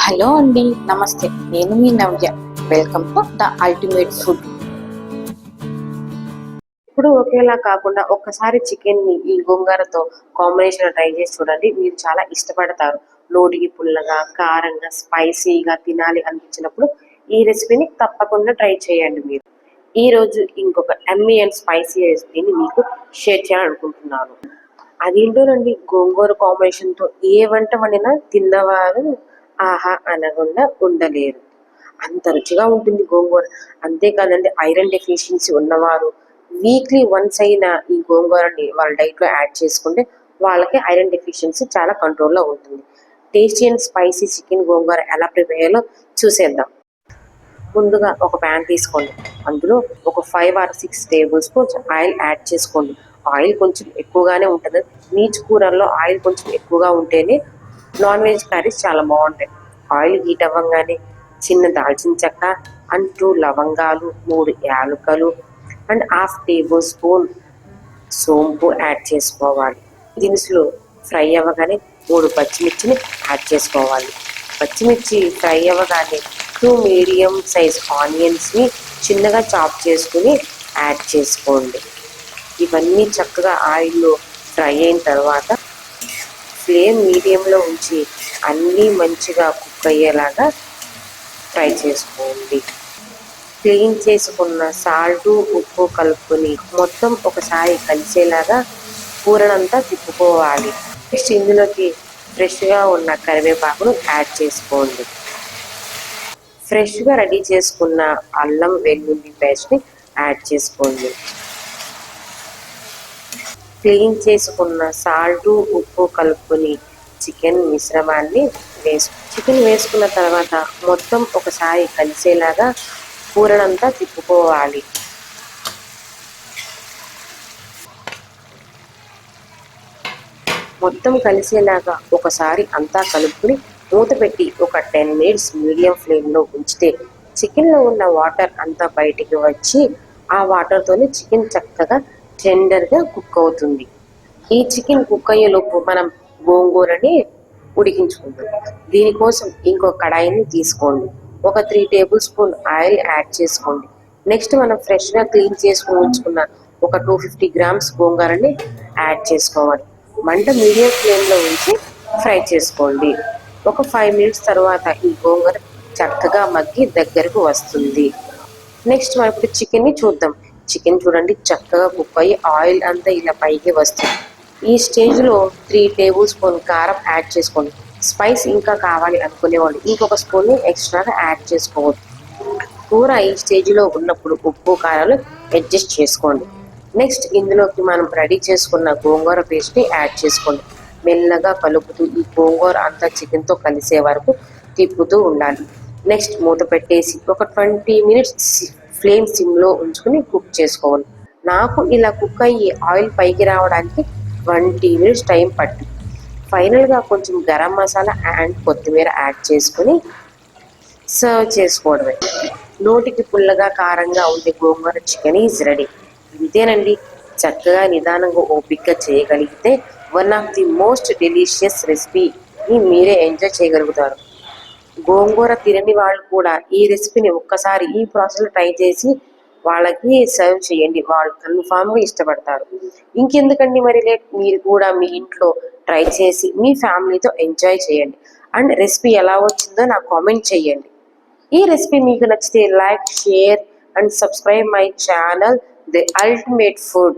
Hello అండి, నమస్తే. నేను మీ Navya. Welcome to the ultimate food. ఇప్పుడు ఒకేలా కాకుండా ఒక్కసారి చికెన్ ని ఈ గోంగూరతో కాంబినేషన్ ట్రై చేసి చూడండి. మీరు చాలా ఇష్టపడతారు. నోటికి పుల్లగా, కారంగా, స్పైసీగా తినాలి అనిపించినప్పుడు ఈ రెసిపీని తప్పకుండా ట్రై చేయండి. మీరు ఈ రోజు ఇంకొక ఎమ్మీ అండ్ స్పైసీ రెసిపీని మీకు షేర్ చేయాలనుకుంటున్నాను. అదేంటోనండి, గోంగూర కాంబినేషన్ తో ఏ వంట వండినా తిన్నవారు ఆహా అనకుండా ఉండలేరు. అంత రుచిగా ఉంటుంది గోంగూర. అంతేకాదండి, ఐరన్ డెఫిషియన్సీ ఉన్నవారు వీక్లీ వన్స్ అయినా ఈ గోంగూరని వాళ్ళ డైట్ లో యాడ్ చేసుకుంటే వాళ్ళకి ఐరన్ డెఫిషియన్సీ చాలా కంట్రోల్లో ఉంటుంది. టేస్టీ అండ్ స్పైసీ చికెన్ గోంగూర ఎలా ప్రిపేర్ చేయాలో చూసేద్దాం. ముందుగా ఒక ప్యాన్ తీసుకోండి. అందులో ఒక 5 or 6 table spoons oil add చేసుకోండి. ఆయిల్ కొంచెం ఎక్కువగానే ఉంటుంది. నీచు కూరల్లో ఆయిల్ కొంచెం ఎక్కువగా ఉంటేనే నాన్ వెజ్ కర్రీస్ చాలా బాగుంటాయి. ఆయిల్ హీట్ అవ్వగానే చిన్న దాల్చిన చెక్క అండ్ 2 లవంగాలు, 3 యాలకులు అండ్ హాఫ్ 1 టేబుల్ స్పూన్ సోంపు యాడ్ చేసుకోవాలి. దినుసులు ఫ్రై అవ్వగానే 3 పచ్చిమిర్చిని యాడ్ చేసుకోవాలి. పచ్చిమిర్చి ఫ్రై అవ్వగానే 2 మీడియం సైజ్ ఆనియన్స్ని చిన్నగా చాప్ చేసుకుని యాడ్ చేసుకోండి. ఇవన్నీ చక్కగా ఆయిల్లో ఫ్రై అయిన తర్వాత ఫ్లేమ్ మీడియంలో ఉంచి అన్నీ మంచిగా కుక్ అయ్యేలాగా ఫ్రై చేసుకోండి. క్లీన్ చేసుకున్న సాల్ట్, ఉప్పు కలుపుకొని మొత్తం ఒకసారి కలిసేలాగా కూరనంతా తిప్పుకోవాలి. నెక్స్ట్ ఇందులోకి ఫ్రెష్గా ఉన్న కరివేపాకును యాడ్ చేసుకోండి. ఫ్రెష్గా రెడీ చేసుకున్న అల్లం వెల్లుల్లి పేస్ట్ని యాడ్ చేసుకోండి. క్లీన్ చేసుకున్న సాల్ట్, ఉప్పు కలుపుకొని చికెన్ మిశ్రమాన్ని చికెన్ వేసుకున్న తర్వాత మొత్తం ఒకసారి కలిసేలాగా కూరనంతా తిప్పుకోవాలి. మొత్తం కలిసేలాగా ఒకసారి అంతా కలుపుకుని మూత పెట్టి ఒక 10 మినిట్స్ మీడియం ఫ్లేమ్లో ఉంచితే చికెన్లో ఉన్న వాటర్ అంతా బయటికి వచ్చి ఆ వాటర్తోనే చికెన్ చక్కగా టెండర్గా కుక్ అవుతుంది. ఈ చికెన్ కుక్ అయ్యేలోపు మనం గోంగూరని ఉడికించుకుందాం. దీనికోసం ఇంకో కడాయిని తీసుకోండి. ఒక 3 టేబుల్ స్పూన్ ఆయిల్ యాడ్ చేసుకోండి. నెక్స్ట్ మనం ఫ్రెష్గా క్లీన్ చేసుకుని ఉంచుకున్న ఒక 250 గ్రామ్స్ గోంగూరని యాడ్ చేసుకోవాలి. మంట మీడియం ఫ్లేమ్లో ఉంచి ఫ్రై చేసుకోండి. ఒక 5 మినిట్స్ తర్వాత ఈ గోంగూర చక్కగా మగ్గి దగ్గరకు వస్తుంది. నెక్స్ట్ మనం ఇప్పుడు చికెన్ని చూద్దాం. చికెన్ చూడండి, చక్కగా కుక్ అయ్యి ఆయిల్ అంతా ఇలా పైకి వస్తుంది. ఈ స్టేజ్లో 3 టేబుల్ స్పూన్ కారం యాడ్ చేసుకోండి. స్పైస్ ఇంకా కావాలి అనుకునేవాళ్ళు ఇంకొక స్పూన్ని ఎక్స్ట్రాగా యాడ్ చేసుకోవచ్చు. కూర ఈ స్టేజ్లో ఉన్నప్పుడు ఉప్పు కారాలు అడ్జస్ట్ చేసుకోండి. నెక్స్ట్ ఇందులోకి మనం రెడీ చేసుకున్న గోంగూర పేస్ట్ని యాడ్ చేసుకోండి. మెల్లగా కలుపుతూ ఈ గోంగూర అంతా చికెన్తో కలిసే వరకు తిప్పుతూ ఉండాలి. నెక్స్ట్ మూత పెట్టేసి ఒక 20 మినిట్స్ ఫ్లేమ్ సిమ్లో ఉంచుకుని కుక్ చేసుకోవాలి. నాకు ఇలా కుక్ అయ్యి ఆయిల్ పైకి రావడానికి 20 మినిట్స్ టైం పట్టింది. ఫైనల్గా కొంచెం గరం మసాలా అండ్ కొత్తిమీర యాడ్ చేసుకుని సర్వ్ చేసుకోవడమే. నోటికి పుల్లగా కారంగా ఉండే గోంగూర చికెన్ ఈజ్ రెడీ. ఇంతేనండి, చక్కగా నిదానంగా ఓపిక్గా చేయగలిగితే one of the most delicious రెసిపీని మీరే ఎంజాయ్ చేయగలుగుతారు. గోంగూర తినని వాళ్ళు కూడా ఈ రెసిపీని ఒక్కసారి ఈ ప్రాసెస్లో ట్రై చేసి వాళ్ళకి సర్వ్ చేయండి. వాళ్ళు కన్ఫామ్గా ఇష్టపడతారు. ఇంకెందుకండి మరి లేట్, మీరు కూడా మీ ఇంట్లో ట్రై చేసి మీ ఫ్యామిలీతో ఎంజాయ్ చేయండి. అండ్ రెసిపీ ఎలా వచ్చిందో నాకు కామెంట్ చేయండి. ఈ రెసిపీ మీకు నచ్చితే like, share and subscribe my channel the ultimate food.